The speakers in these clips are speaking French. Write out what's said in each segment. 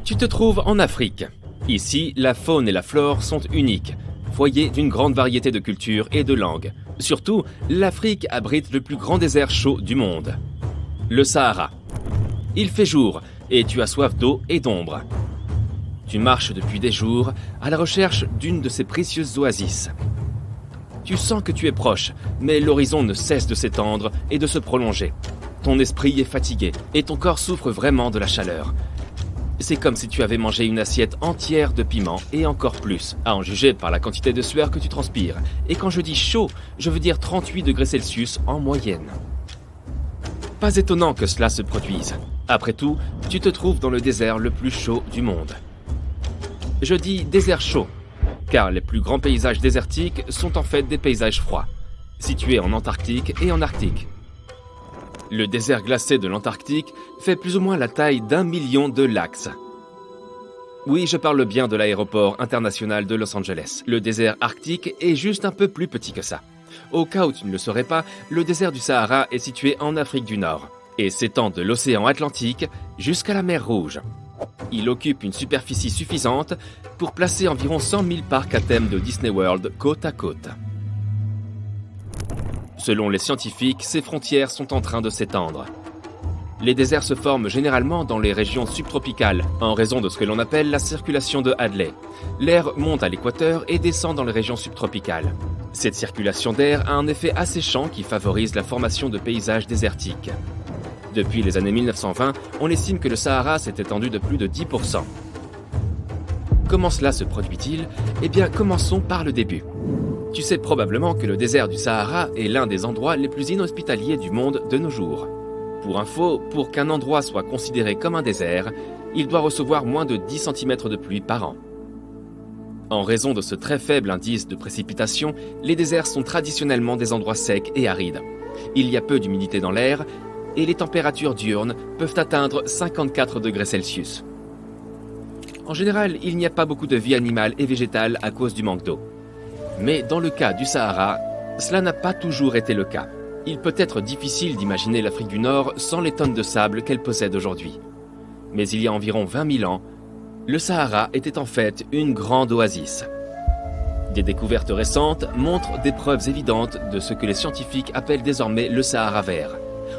Tu te trouves en Afrique. Ici, la faune et la flore sont uniques, foyer d'une grande variété de cultures et de langues. Surtout, l'Afrique abrite le plus grand désert chaud du monde, le Sahara. Il fait jour et tu as soif d'eau et d'ombre. Tu marches depuis des jours à la recherche d'une de ces précieuses oasis. Tu sens que tu es proche, mais l'horizon ne cesse de s'étendre et de se prolonger. Ton esprit est fatigué et ton corps souffre vraiment de la chaleur. C'est comme si tu avais mangé une assiette entière de piment et encore plus, à en juger par la quantité de sueur que tu transpires. Et quand je dis chaud, je veux dire 38 degrés Celsius en moyenne. Pas étonnant que cela se produise. Après tout, tu te trouves dans le désert le plus chaud du monde. Je dis désert chaud, car les plus grands paysages désertiques sont en fait des paysages froids, situés en Antarctique et en Arctique. Le désert glacé de l'Antarctique fait plus ou moins la taille d'1 million de lacs. Oui, je parle bien de l'aéroport international de Los Angeles. Le désert arctique est juste un peu plus petit que ça. Au cas où tu ne le saurais pas, le désert du Sahara est situé en Afrique du Nord et s'étend de l'océan Atlantique jusqu'à la mer Rouge. Il occupe une superficie suffisante pour placer environ 100 000 parcs à thème de Disney World côte à côte. Selon les scientifiques, ces frontières sont en train de s'étendre. Les déserts se forment généralement dans les régions subtropicales, en raison de ce que l'on appelle la circulation de Hadley. L'air monte à l'équateur et descend dans les régions subtropicales. Cette circulation d'air a un effet asséchant qui favorise la formation de paysages désertiques. Depuis les années 1920, on estime que le Sahara s'est étendu de plus de 10%. Comment cela se produit-il ? Eh bien, commençons par le début. Tu sais probablement que le désert du Sahara est l'un des endroits les plus inhospitaliers du monde de nos jours. Pour info, pour qu'un endroit soit considéré comme un désert, il doit recevoir moins de 10 cm de pluie par an. En raison de ce très faible indice de précipitation, les déserts sont traditionnellement des endroits secs et arides. Il y a peu d'humidité dans l'air et les températures diurnes peuvent atteindre 54 degrés Celsius. En général, il n'y a pas beaucoup de vie animale et végétale à cause du manque d'eau. Mais dans le cas du Sahara, cela n'a pas toujours été le cas. Il peut être difficile d'imaginer l'Afrique du Nord sans les tonnes de sable qu'elle possède aujourd'hui. Mais il y a environ 20 000 ans, le Sahara était en fait une grande oasis. Des découvertes récentes montrent des preuves évidentes de ce que les scientifiques appellent désormais le Sahara vert.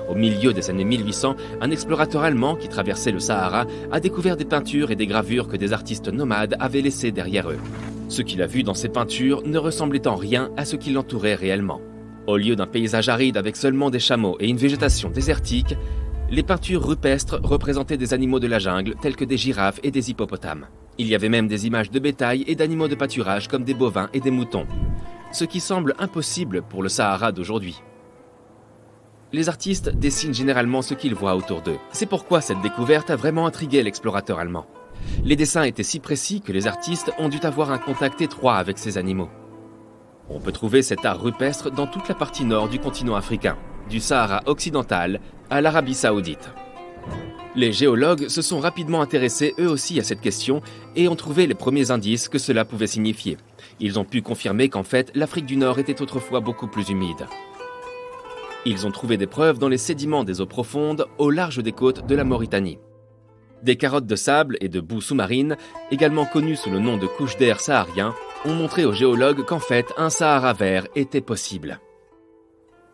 Au milieu des années 1800, un explorateur allemand qui traversait le Sahara a découvert des peintures et des gravures que des artistes nomades avaient laissées derrière eux. Ce qu'il a vu dans ces peintures ne ressemblait en rien à ce qui l'entourait réellement. Au lieu d'un paysage aride avec seulement des chameaux et une végétation désertique, les peintures rupestres représentaient des animaux de la jungle tels que des girafes et des hippopotames. Il y avait même des images de bétail et d'animaux de pâturage comme des bovins et des moutons, ce qui semble impossible pour le Sahara d'aujourd'hui. Les artistes dessinent généralement ce qu'ils voient autour d'eux. C'est pourquoi cette découverte a vraiment intrigué l'explorateur allemand. Les dessins étaient si précis que les artistes ont dû avoir un contact étroit avec ces animaux. On peut trouver cet art rupestre dans toute la partie nord du continent africain, du Sahara occidental à l'Arabie saoudite. Les géologues se sont rapidement intéressés eux aussi à cette question et ont trouvé les premiers indices que cela pouvait signifier. Ils ont pu confirmer qu'en fait, l'Afrique du Nord était autrefois beaucoup plus humide. Ils ont trouvé des preuves dans les sédiments des eaux profondes au large des côtes de la Mauritanie. Des carottes de sable et de boue sous-marine, également connues sous le nom de couches d'air saharien, ont montré aux géologues qu'en fait un Sahara vert était possible.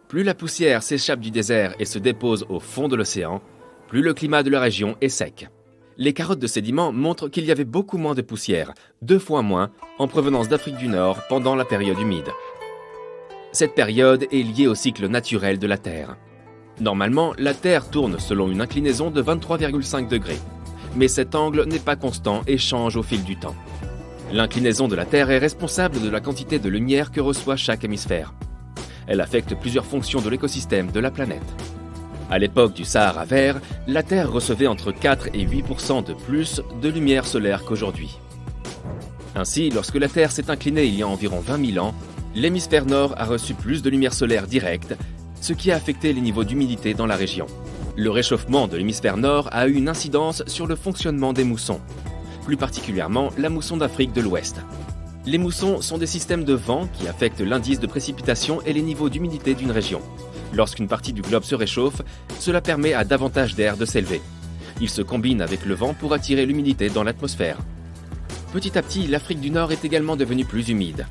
Plus la poussière s'échappe du désert et se dépose au fond de l'océan, plus le climat de la région est sec. Les carottes de sédiments montrent qu'il y avait beaucoup moins de poussière, 2 fois moins, en provenance d'Afrique du Nord pendant la période humide. Cette période est liée au cycle naturel de la Terre. Normalement, la Terre tourne selon une inclinaison de 23,5 degrés. Mais cet angle n'est pas constant et change au fil du temps. L'inclinaison de la Terre est responsable de la quantité de lumière que reçoit chaque hémisphère. Elle affecte plusieurs fonctions de l'écosystème de la planète. À l'époque du Sahara vert, la Terre recevait entre 4 et 8% de plus de lumière solaire qu'aujourd'hui. Ainsi, lorsque la Terre s'est inclinée il y a environ 20 000 ans, l'hémisphère nord a reçu plus de lumière solaire directe, ce qui a affecté les niveaux d'humidité dans la région. Le réchauffement de l'hémisphère nord a eu une incidence sur le fonctionnement des moussons, plus particulièrement la mousson d'Afrique de l'Ouest. Les moussons sont des systèmes de vent qui affectent l'indice de précipitation et les niveaux d'humidité d'une région. Lorsqu'une partie du globe se réchauffe, cela permet à davantage d'air de s'élever. Ils se combinent avec le vent pour attirer l'humidité dans l'atmosphère. Petit à petit, l'Afrique du Nord est également devenue plus humide.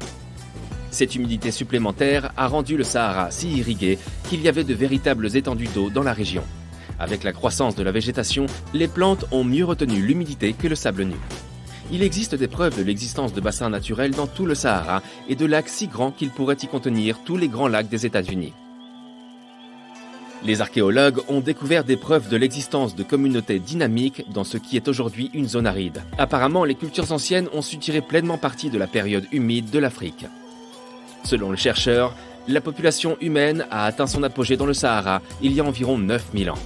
Cette humidité supplémentaire a rendu le Sahara si irrigué qu'il y avait de véritables étendues d'eau dans la région. Avec la croissance de la végétation, les plantes ont mieux retenu l'humidité que le sable nu. Il existe des preuves de l'existence de bassins naturels dans tout le Sahara et de lacs si grands qu'ils pourraient y contenir tous les grands lacs des États-Unis. Les archéologues ont découvert des preuves de l'existence de communautés dynamiques dans ce qui est aujourd'hui une zone aride. Apparemment, les cultures anciennes ont su tirer pleinement parti de la période humide de l'Afrique. Selon les chercheurs, la population humaine a atteint son apogée dans le Sahara il y a environ 9000 ans.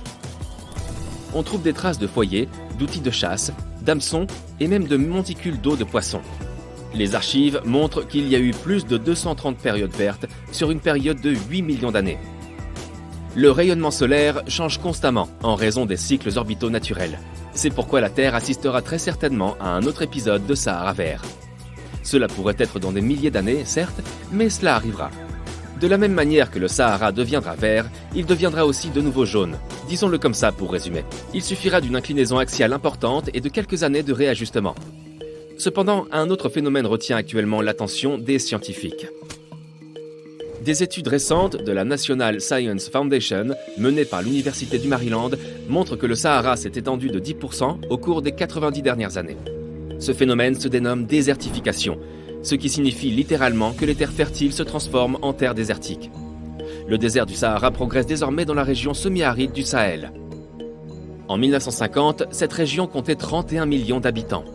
On trouve des traces de foyers, d'outils de chasse, d'hameçons et même de monticules d'eau de poissons. Les archives montrent qu'il y a eu plus de 230 périodes vertes sur une période de 8 millions d'années. Le rayonnement solaire change constamment en raison des cycles orbitaux naturels. C'est pourquoi la Terre assistera très certainement à un autre épisode de Sahara vert. Cela pourrait être dans des milliers d'années, certes, mais cela arrivera. De la même manière que le Sahara deviendra vert, il deviendra aussi de nouveau jaune. Disons-le comme ça pour résumer. Il suffira d'une inclinaison axiale importante et de quelques années de réajustement. Cependant, un autre phénomène retient actuellement l'attention des scientifiques. Des études récentes de la National Science Foundation, menées par l'Université du Maryland, montrent que le Sahara s'est étendu de 10% au cours des 90 dernières années. Ce phénomène se dénomme désertification, ce qui signifie littéralement que les terres fertiles se transforment en terres désertiques. Le désert du Sahara progresse désormais dans la région semi-aride du Sahel. En 1950, cette région comptait 31 millions d'habitants.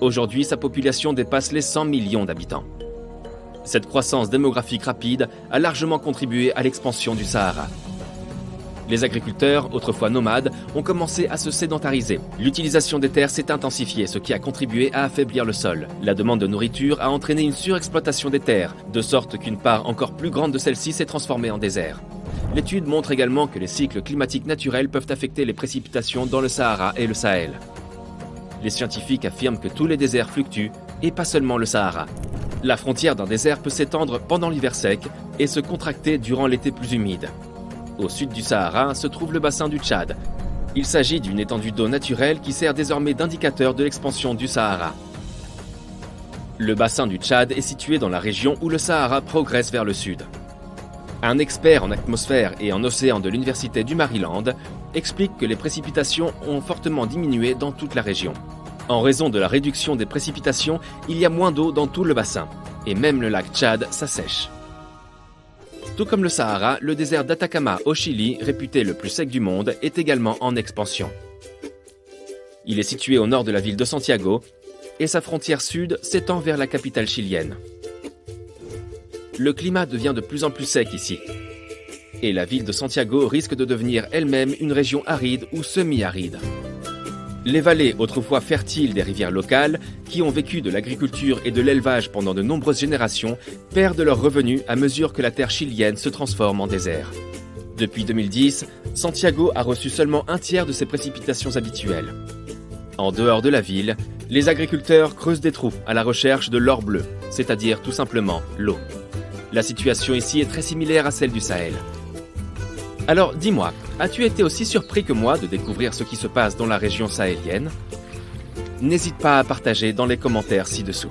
Aujourd'hui, sa population dépasse les 100 millions d'habitants. Cette croissance démographique rapide a largement contribué à l'expansion du Sahara. Les agriculteurs, autrefois nomades, ont commencé à se sédentariser. L'utilisation des terres s'est intensifiée, ce qui a contribué à affaiblir le sol. La demande de nourriture a entraîné une surexploitation des terres, de sorte qu'une part encore plus grande de celle-ci s'est transformée en désert. L'étude montre également que les cycles climatiques naturels peuvent affecter les précipitations dans le Sahara et le Sahel. Les scientifiques affirment que tous les déserts fluctuent, et pas seulement le Sahara. La frontière d'un désert peut s'étendre pendant l'hiver sec et se contracter durant l'été plus humide. Au sud du Sahara se trouve le bassin du Tchad. Il s'agit d'une étendue d'eau naturelle qui sert désormais d'indicateur de l'expansion du Sahara. Le bassin du Tchad est situé dans la région où le Sahara progresse vers le sud. Un expert en atmosphère et en océan de l'Université du Maryland explique que les précipitations ont fortement diminué dans toute la région. En raison de la réduction des précipitations, il y a moins d'eau dans tout le bassin, et même le lac Tchad s'assèche. Tout comme le Sahara, le désert d'Atacama au Chili, réputé le plus sec du monde, est également en expansion. Il est situé au nord de la ville de Santiago, et sa frontière sud s'étend vers la capitale chilienne. Le climat devient de plus en plus sec ici, et la ville de Santiago risque de devenir elle-même une région aride ou semi-aride. Les vallées autrefois fertiles des rivières locales, qui ont vécu de l'agriculture et de l'élevage pendant de nombreuses générations, perdent leurs revenus à mesure que la terre chilienne se transforme en désert. Depuis 2010, Santiago a reçu seulement un tiers de ses précipitations habituelles. En dehors de la ville, les agriculteurs creusent des trous à la recherche de l'or bleu, c'est-à-dire tout simplement l'eau. La situation ici est très similaire à celle du Sahel. Alors dis-moi, as-tu été aussi surpris que moi de découvrir ce qui se passe dans la région sahélienne ? N'hésite pas à partager dans les commentaires ci-dessous.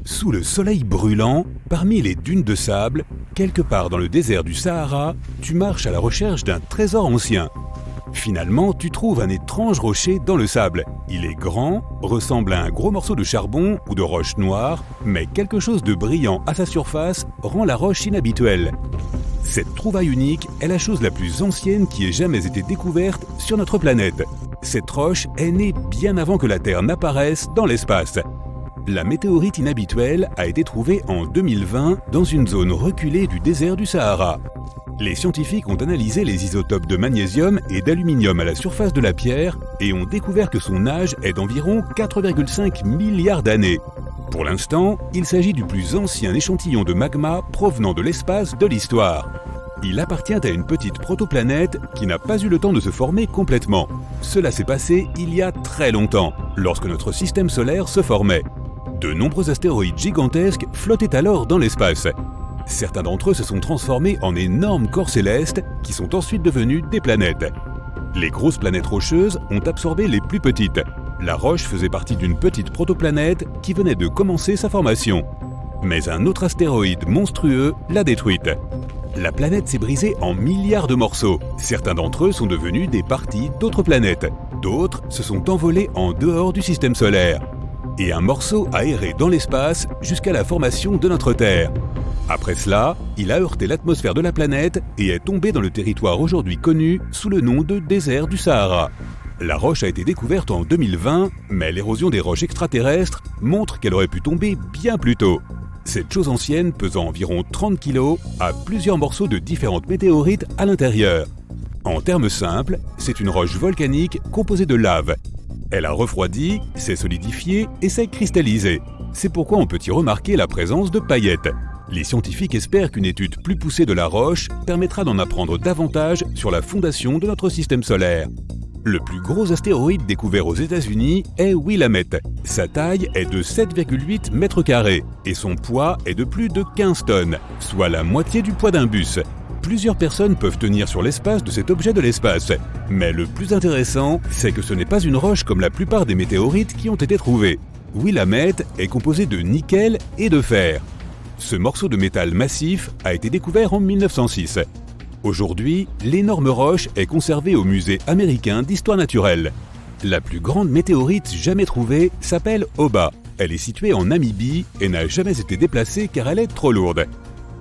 Sous le soleil brûlant, parmi les dunes de sable, quelque part dans le désert du Sahara, tu marches à la recherche d'un trésor ancien. Finalement, tu trouves un étrange rocher dans le sable. Il est grand, ressemble à un gros morceau de charbon ou de roche noire, mais quelque chose de brillant à sa surface rend la roche inhabituelle. Cette trouvaille unique est la chose la plus ancienne qui ait jamais été découverte sur notre planète. Cette roche est née bien avant que la Terre n'apparaisse dans l'espace. La météorite inhabituelle a été trouvée en 2020 dans une zone reculée du désert du Sahara. Les scientifiques ont analysé les isotopes de magnésium et d'aluminium à la surface de la pierre et ont découvert que son âge est d'environ 4,5 milliards d'années. Pour l'instant, il s'agit du plus ancien échantillon de magma provenant de l'espace de l'histoire. Il appartient à une petite protoplanète qui n'a pas eu le temps de se former complètement. Cela s'est passé il y a très longtemps, lorsque notre système solaire se formait. De nombreux astéroïdes gigantesques flottaient alors dans l'espace. Certains d'entre eux se sont transformés en énormes corps célestes qui sont ensuite devenus des planètes. Les grosses planètes rocheuses ont absorbé les plus petites. La roche faisait partie d'une petite protoplanète qui venait de commencer sa formation. Mais un autre astéroïde monstrueux l'a détruite. La planète s'est brisée en milliards de morceaux. Certains d'entre eux sont devenus des parties d'autres planètes. D'autres se sont envolés en dehors du système solaire. Et un morceau a erré dans l'espace jusqu'à la formation de notre Terre. Après cela, il a heurté l'atmosphère de la planète et est tombé dans le territoire aujourd'hui connu sous le nom de désert du Sahara. La roche a été découverte en 2020, mais l'érosion des roches extraterrestres montre qu'elle aurait pu tomber bien plus tôt. Cette chose ancienne pesant environ 30 kg a plusieurs morceaux de différentes météorites à l'intérieur. En termes simples, c'est une roche volcanique composée de lave. Elle a refroidi, s'est solidifiée et s'est cristallisée. C'est pourquoi on peut y remarquer la présence de paillettes. Les scientifiques espèrent qu'une étude plus poussée de la roche permettra d'en apprendre davantage sur la fondation de notre système solaire. Le plus gros astéroïde découvert aux États-Unis est Willamette. Sa taille est de 7,8 mètres carrés et son poids est de plus de 15 tonnes, soit la moitié du poids d'un bus. Plusieurs personnes peuvent tenir sur l'espace de cet objet de l'espace. Mais le plus intéressant, c'est que ce n'est pas une roche comme la plupart des météorites qui ont été trouvées. Willamette est composé de nickel et de fer. Ce morceau de métal massif a été découvert en 1906. Aujourd'hui, l'énorme roche est conservée au Musée américain d'histoire naturelle. La plus grande météorite jamais trouvée s'appelle Oba. Elle est située en Namibie et n'a jamais été déplacée car elle est trop lourde.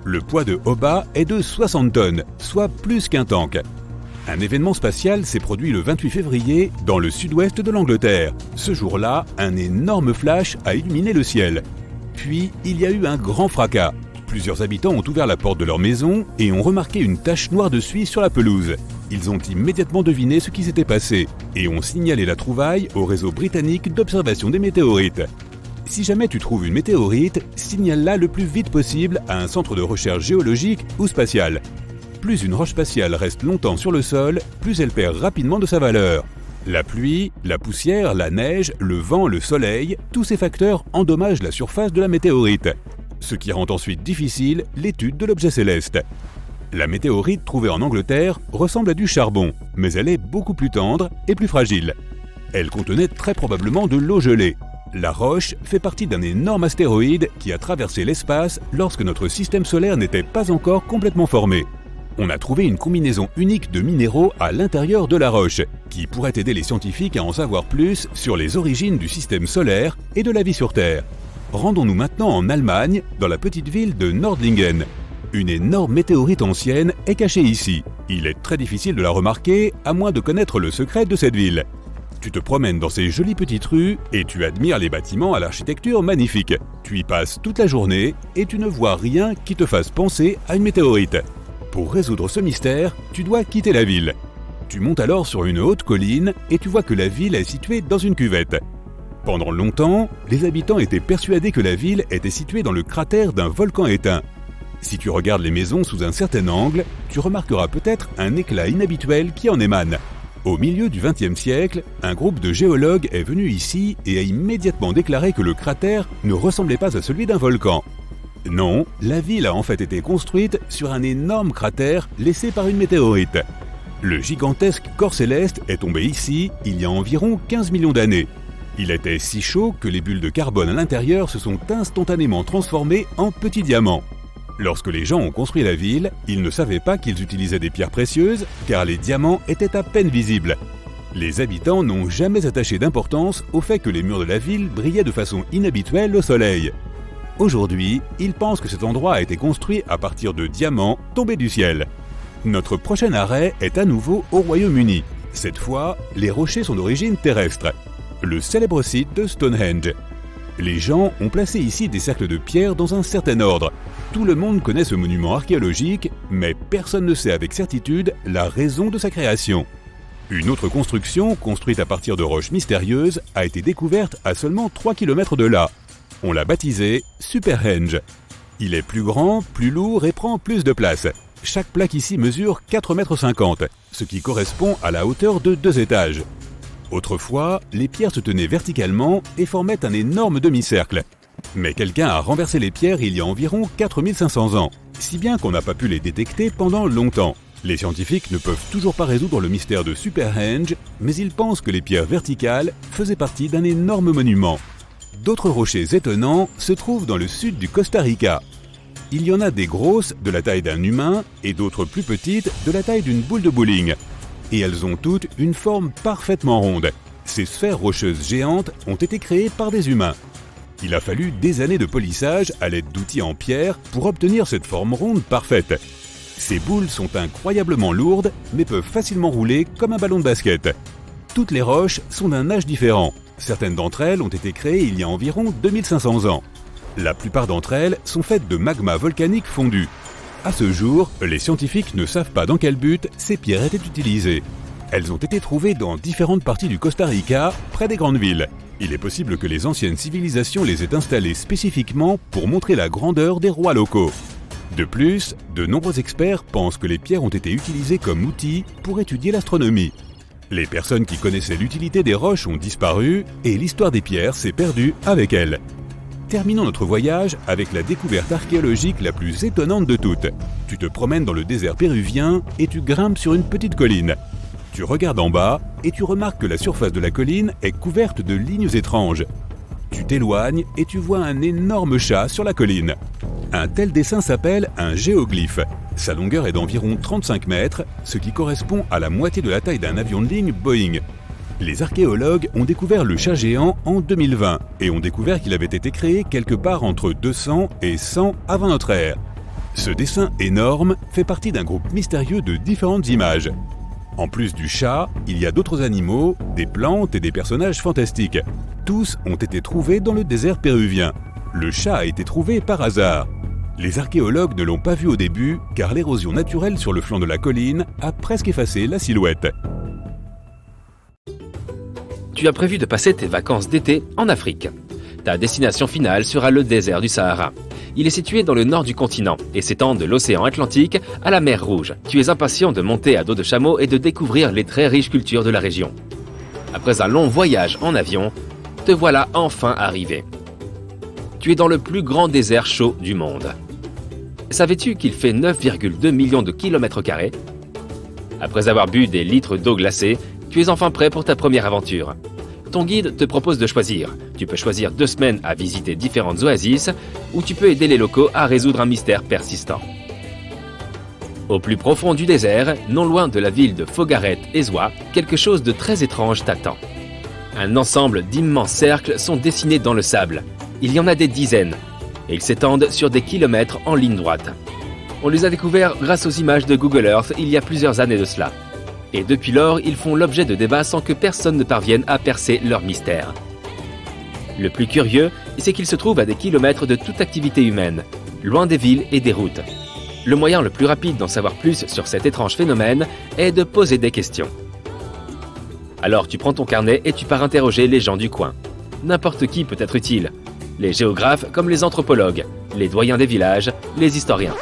Le poids de Oba est de 60 tonnes, soit plus qu'un tank. Un événement spatial s'est produit le 28 février dans le sud-ouest de l'Angleterre. Ce jour-là, un énorme flash a illuminé le ciel. Puis, il y a eu un grand fracas. Plusieurs habitants ont ouvert la porte de leur maison et ont remarqué une tache noire de suie sur la pelouse. Ils ont immédiatement deviné ce qui s'était passé et ont signalé la trouvaille au réseau britannique d'observation des météorites. Si jamais tu trouves une météorite, signale-la le plus vite possible à un centre de recherche géologique ou spatial. Plus une roche spatiale reste longtemps sur le sol, plus elle perd rapidement de sa valeur. La pluie, la poussière, la neige, le vent, le soleil, tous ces facteurs endommagent la surface de la météorite, ce qui rend ensuite difficile l'étude de l'objet céleste. La météorite trouvée en Angleterre ressemble à du charbon, mais elle est beaucoup plus tendre et plus fragile. Elle contenait très probablement de l'eau gelée. La roche fait partie d'un énorme astéroïde qui a traversé l'espace lorsque notre système solaire n'était pas encore complètement formé. On a trouvé une combinaison unique de minéraux à l'intérieur de la roche, qui pourrait aider les scientifiques à en savoir plus sur les origines du système solaire et de la vie sur Terre. Rendons-nous maintenant en Allemagne, dans la petite ville de Nordlingen. Une énorme météorite ancienne est cachée ici. Il est très difficile de la remarquer, à moins de connaître le secret de cette ville. Tu te promènes dans ces jolies petites rues et tu admires les bâtiments à l'architecture magnifique. Tu y passes toute la journée et tu ne vois rien qui te fasse penser à une météorite. Pour résoudre ce mystère, tu dois quitter la ville. Tu montes alors sur une haute colline et tu vois que la ville est située dans une cuvette. Pendant longtemps, les habitants étaient persuadés que la ville était située dans le cratère d'un volcan éteint. Si tu regardes les maisons sous un certain angle, tu remarqueras peut-être un éclat inhabituel qui en émane. Au milieu du XXe siècle, un groupe de géologues est venu ici et a immédiatement déclaré que le cratère ne ressemblait pas à celui d'un volcan. Non, la ville a en fait été construite sur un énorme cratère laissé par une météorite. Le gigantesque corps céleste est tombé ici il y a environ 15 millions d'années. Il était si chaud que les bulles de carbone à l'intérieur se sont instantanément transformées en petits diamants. Lorsque les gens ont construit la ville, ils ne savaient pas qu'ils utilisaient des pierres précieuses, car les diamants étaient à peine visibles. Les habitants n'ont jamais attaché d'importance au fait que les murs de la ville brillaient de façon inhabituelle au soleil. Aujourd'hui, ils pensent que cet endroit a été construit à partir de diamants tombés du ciel. Notre prochain arrêt est à nouveau au Royaume-Uni. Cette fois, les rochers sont d'origine terrestre. Le célèbre site de Stonehenge. Les gens ont placé ici des cercles de pierre dans un certain ordre. Tout le monde connaît ce monument archéologique, mais personne ne sait avec certitude la raison de sa création. Une autre construction, construite à partir de roches mystérieuses, a été découverte à seulement 3 km de là. On l'a baptisé Superhenge. Il est plus grand, plus lourd et prend plus de place. Chaque plaque ici mesure 4,50 m, ce qui correspond à la hauteur de 2 étages. Autrefois, les pierres se tenaient verticalement et formaient un énorme demi-cercle. Mais quelqu'un a renversé les pierres il y a environ 4500 ans, si bien qu'on n'a pas pu les détecter pendant longtemps. Les scientifiques ne peuvent toujours pas résoudre le mystère de Superhenge, mais ils pensent que les pierres verticales faisaient partie d'un énorme monument. D'autres rochers étonnants se trouvent dans le sud du Costa Rica. Il y en a des grosses, de la taille d'un humain, et d'autres plus petites, de la taille d'une boule de bowling. Et elles ont toutes une forme parfaitement ronde. Ces sphères rocheuses géantes ont été créées par des humains. Il a fallu des années de polissage à l'aide d'outils en pierre pour obtenir cette forme ronde parfaite. Ces boules sont incroyablement lourdes, mais peuvent facilement rouler comme un ballon de basket. Toutes les roches sont d'un âge différent. Certaines d'entre elles ont été créées il y a environ 2500 ans. La plupart d'entre elles sont faites de magma volcanique fondu. À ce jour, les scientifiques ne savent pas dans quel but ces pierres étaient utilisées. Elles ont été trouvées dans différentes parties du Costa Rica, près des grandes villes. Il est possible que les anciennes civilisations les aient installées spécifiquement pour montrer la grandeur des rois locaux. De plus, de nombreux experts pensent que les pierres ont été utilisées comme outils pour étudier l'astronomie. Les personnes qui connaissaient l'utilité des roches ont disparu et l'histoire des pierres s'est perdue avec elles. Terminons notre voyage avec la découverte archéologique la plus étonnante de toutes. Tu te promènes dans le désert péruvien et tu grimpes sur une petite colline. Tu regardes en bas et tu remarques que la surface de la colline est couverte de lignes étranges. Tu t'éloignes et tu vois un énorme chat sur la colline. Un tel dessin s'appelle un géoglyphe. Sa longueur est d'environ 35 mètres, ce qui correspond à la moitié de la taille d'un avion de ligne Boeing. Les archéologues ont découvert le chat géant en 2020 et ont découvert qu'il avait été créé quelque part entre 200 et 100 avant notre ère. Ce dessin énorme fait partie d'un groupe mystérieux de différentes images. En plus du chat, il y a d'autres animaux, des plantes et des personnages fantastiques. Tous ont été trouvés dans le désert péruvien. Le chat a été trouvé par hasard. Les archéologues ne l'ont pas vu au début car l'érosion naturelle sur le flanc de la colline a presque effacé la silhouette. Tu as prévu de passer tes vacances d'été en Afrique. Ta destination finale sera le désert du Sahara. Il est situé dans le nord du continent et s'étend de l'océan Atlantique à la mer Rouge. Tu es impatient de monter à dos de chameau et de découvrir les très riches cultures de la région. Après un long voyage en avion, te voilà enfin arrivé. Tu es dans le plus grand désert chaud du monde. Savais-tu qu'il fait 9,2 millions de kilomètres carrés ? Après avoir bu des litres d'eau glacée, tu es enfin prêt pour ta première aventure. Ton guide te propose de choisir. Tu peux choisir 2 semaines à visiter différentes oasis ou tu peux aider les locaux à résoudre un mystère persistant. Au plus profond du désert, non loin de la ville de Fogareth-Ezwa, quelque chose de très étrange t'attend. Un ensemble d'immenses cercles sont dessinés dans le sable. Il y en a des dizaines et ils s'étendent sur des kilomètres en ligne droite. On les a découverts grâce aux images de Google Earth il y a plusieurs années de cela. Et depuis lors, ils font l'objet de débats sans que personne ne parvienne à percer leur mystère. Le plus curieux, c'est qu'ils se trouvent à des kilomètres de toute activité humaine, loin des villes et des routes. Le moyen le plus rapide d'en savoir plus sur cet étrange phénomène est de poser des questions. Alors tu prends ton carnet et tu pars interroger les gens du coin. N'importe qui peut être utile. Les géographes comme les anthropologues, les doyens des villages, les historiens.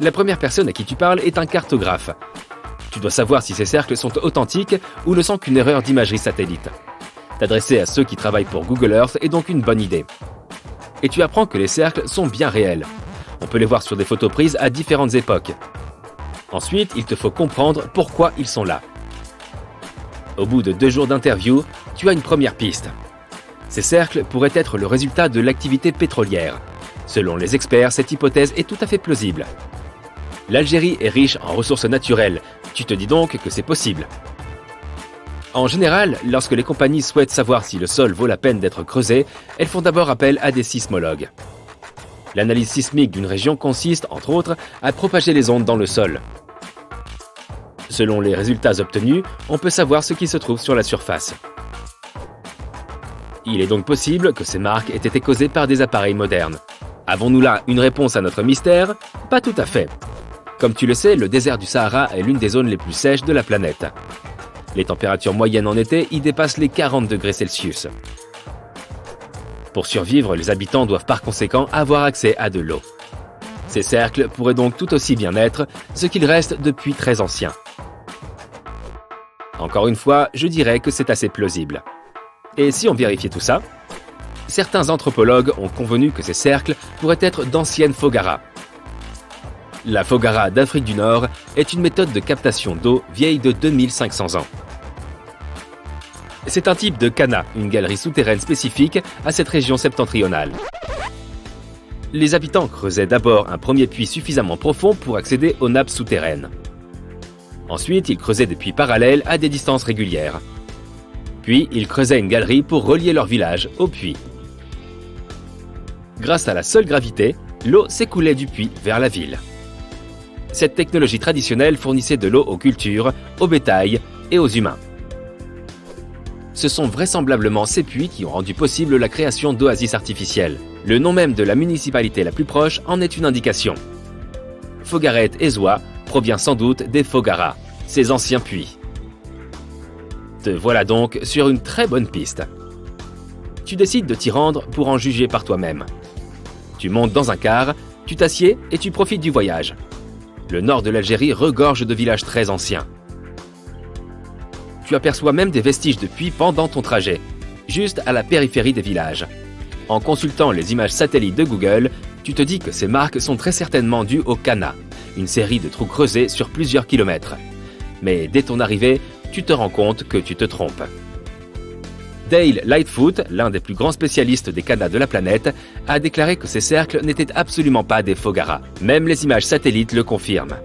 La première personne à qui tu parles est un cartographe. Tu dois savoir si ces cercles sont authentiques ou ne sont qu'une erreur d'imagerie satellite. T'adresser à ceux qui travaillent pour Google Earth est donc une bonne idée. Et tu apprends que les cercles sont bien réels. On peut les voir sur des photos prises à différentes époques. Ensuite, il te faut comprendre pourquoi ils sont là. Au bout de 2 jours d'interview, tu as une première piste. Ces cercles pourraient être le résultat de l'activité pétrolière. Selon les experts, cette hypothèse est tout à fait plausible. L'Algérie est riche en ressources naturelles, tu te dis donc que c'est possible. En général, lorsque les compagnies souhaitent savoir si le sol vaut la peine d'être creusé, elles font d'abord appel à des sismologues. L'analyse sismique d'une région consiste, entre autres, à propager les ondes dans le sol. Selon les résultats obtenus, on peut savoir ce qui se trouve sur la surface. Il est donc possible que ces marques aient été causées par des appareils modernes. Avons-nous là une réponse à notre mystère ? Pas tout à fait. Comme tu le sais, le désert du Sahara est l'une des zones les plus sèches de la planète. Les températures moyennes en été y dépassent les 40 degrés Celsius. Pour survivre, les habitants doivent par conséquent avoir accès à de l'eau. Ces cercles pourraient donc tout aussi bien être ce qu'ils restent depuis très anciens. Encore une fois, je dirais que c'est assez plausible. Et si on vérifiait tout ça ? Certains anthropologues ont convenu que ces cercles pourraient être d'anciennes Fogaras. La Foggara d'Afrique du Nord est une méthode de captation d'eau vieille de 2500 ans. C'est un type de kana, une galerie souterraine spécifique à cette région septentrionale. Les habitants creusaient d'abord un premier puits suffisamment profond pour accéder aux nappes souterraines. Ensuite, ils creusaient des puits parallèles à des distances régulières. Puis, ils creusaient une galerie pour relier leur village au puits. Grâce à la seule gravité, l'eau s'écoulait du puits vers la ville. Cette technologie traditionnelle fournissait de l'eau aux cultures, au bétail et aux humains. Ce sont vraisemblablement ces puits qui ont rendu possible la création d'oasis artificielles. Le nom même de la municipalité la plus proche en est une indication. Foggaret Ezwa provient sans doute des Foggara, ces anciens puits. Te voilà donc sur une très bonne piste. Tu décides de t'y rendre pour en juger par toi-même. Tu montes dans un car, tu t'assieds et tu profites du voyage. Le nord de l'Algérie regorge de villages très anciens. Tu aperçois même des vestiges de puits pendant ton trajet, juste à la périphérie des villages. En consultant les images satellites de Google, tu te dis que ces marques sont très certainement dues au kana, une série de trous creusés sur plusieurs kilomètres. Mais dès ton arrivée, tu te rends compte que tu te trompes. Dale Lightfoot, l'un des plus grands spécialistes des kanas de la planète, a déclaré que ces cercles n'étaient absolument pas des Foggara. Même les images satellites le confirment.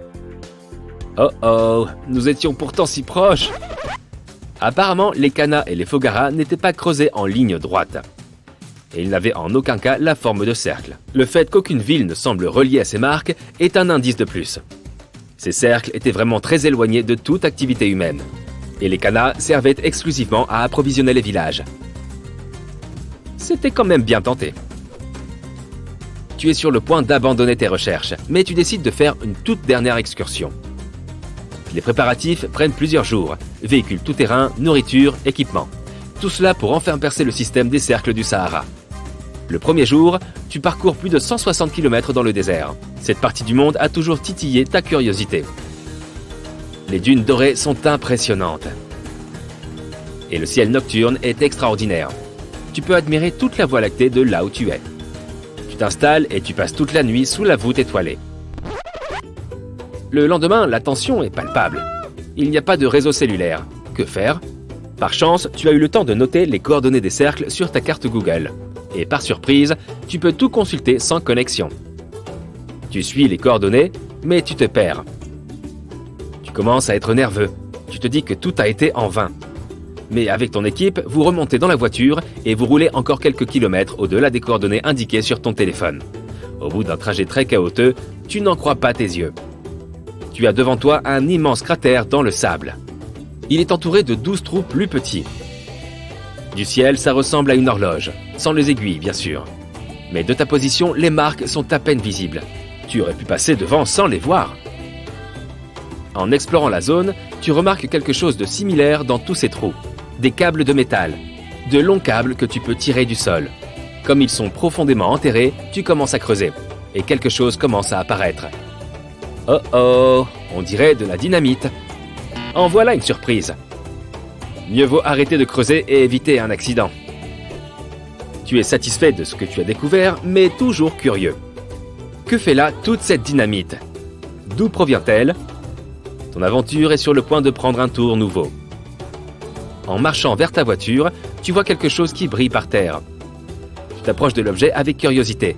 Oh oh, nous étions pourtant si proches! Apparemment, les kanas et les Foggara n'étaient pas creusés en ligne droite. Et ils n'avaient en aucun cas la forme de cercle. Le fait qu'aucune ville ne semble reliée à ces marques est un indice de plus. Ces cercles étaient vraiment très éloignés de toute activité humaine. Et les kanas servaient exclusivement à approvisionner les villages. C'était quand même bien tenté. Tu es sur le point d'abandonner tes recherches, mais tu décides de faire une toute dernière excursion. Les préparatifs prennent plusieurs jours. Véhicules tout-terrain, nourriture, équipement. Tout cela pour enfin percer le système des cercles du Sahara. Le premier jour, tu parcours plus de 160 km dans le désert. Cette partie du monde a toujours titillé ta curiosité. Les dunes dorées sont impressionnantes. Et le ciel nocturne est extraordinaire. Tu peux admirer toute la Voie lactée de là où tu es. Tu t'installes et tu passes toute la nuit sous la voûte étoilée. Le lendemain, la tension est palpable. Il n'y a pas de réseau cellulaire. Que faire? Par chance, tu as eu le temps de noter les coordonnées des cercles sur ta carte Google. Et par surprise, tu peux tout consulter sans connexion. Tu suis les coordonnées, mais tu te perds. Tu commences à être nerveux. Tu te dis que tout a été en vain. Mais avec ton équipe, vous remontez dans la voiture et vous roulez encore quelques kilomètres au-delà des coordonnées indiquées sur ton téléphone. Au bout d'un trajet très chaotique, tu n'en crois pas tes yeux. Tu as devant toi un immense cratère dans le sable. Il est entouré de 12 trous plus petits. Du ciel, ça ressemble à une horloge, sans les aiguilles bien sûr. Mais de ta position, les marques sont à peine visibles. Tu aurais pu passer devant sans les voir. En explorant la zone, tu remarques quelque chose de similaire dans tous ces trous. Des câbles de métal, de longs câbles que tu peux tirer du sol. Comme ils sont profondément enterrés, tu commences à creuser, et quelque chose commence à apparaître. Oh oh, on dirait de la dynamite. En voilà une surprise. Mieux vaut arrêter de creuser et éviter un accident. Tu es satisfait de ce que tu as découvert, mais toujours curieux. Que fait là toute cette dynamite? D'où provient-elle? Ton aventure est sur le point de prendre un tour nouveau. En marchant vers ta voiture, tu vois quelque chose qui brille par terre. Tu t'approches de l'objet avec curiosité.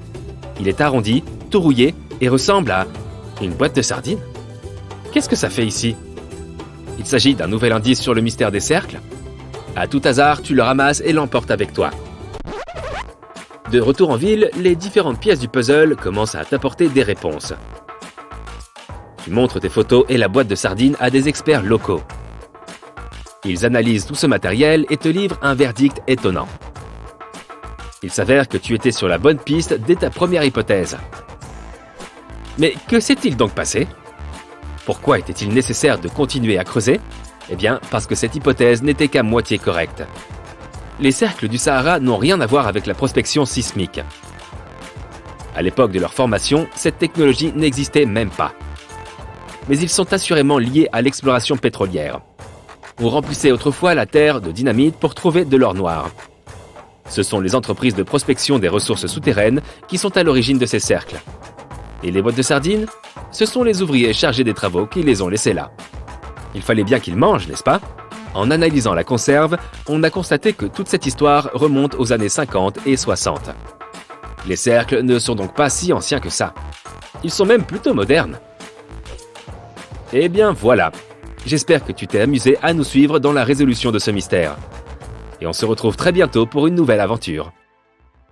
Il est arrondi, tout rouillé et ressemble à une boîte de sardines. Qu'est-ce que ça fait ici? Il s'agit d'un nouvel indice sur le mystère des cercles. À tout hasard, tu le ramasses et l'emportes avec toi. De retour en ville, les différentes pièces du puzzle commencent à t'apporter des réponses. Tu montres tes photos et la boîte de sardines à des experts locaux. Ils analysent tout ce matériel et te livrent un verdict étonnant. Il s'avère que tu étais sur la bonne piste dès ta première hypothèse. Mais que s'est-il donc passé? Pourquoi était-il nécessaire de continuer à creuser? Eh bien, parce que cette hypothèse n'était qu'à moitié correcte. Les cercles du Sahara n'ont rien à voir avec la prospection sismique. À l'époque de leur formation, cette technologie n'existait même pas. Mais ils sont assurément liés à l'exploration pétrolière. On remplissait autrefois la terre de dynamite pour trouver de l'or noir. Ce sont les entreprises de prospection des ressources souterraines qui sont à l'origine de ces cercles. Et les boîtes de sardines? Ce sont les ouvriers chargés des travaux qui les ont laissées là. Il fallait bien qu'ils mangent, n'est-ce pas? En analysant la conserve, on a constaté que toute cette histoire remonte aux années 50 et 60. Les cercles ne sont donc pas si anciens que ça. Ils sont même plutôt modernes. Eh bien voilà. J'espère que tu t'es amusé à nous suivre dans la résolution de ce mystère. Et on se retrouve très bientôt pour une nouvelle aventure.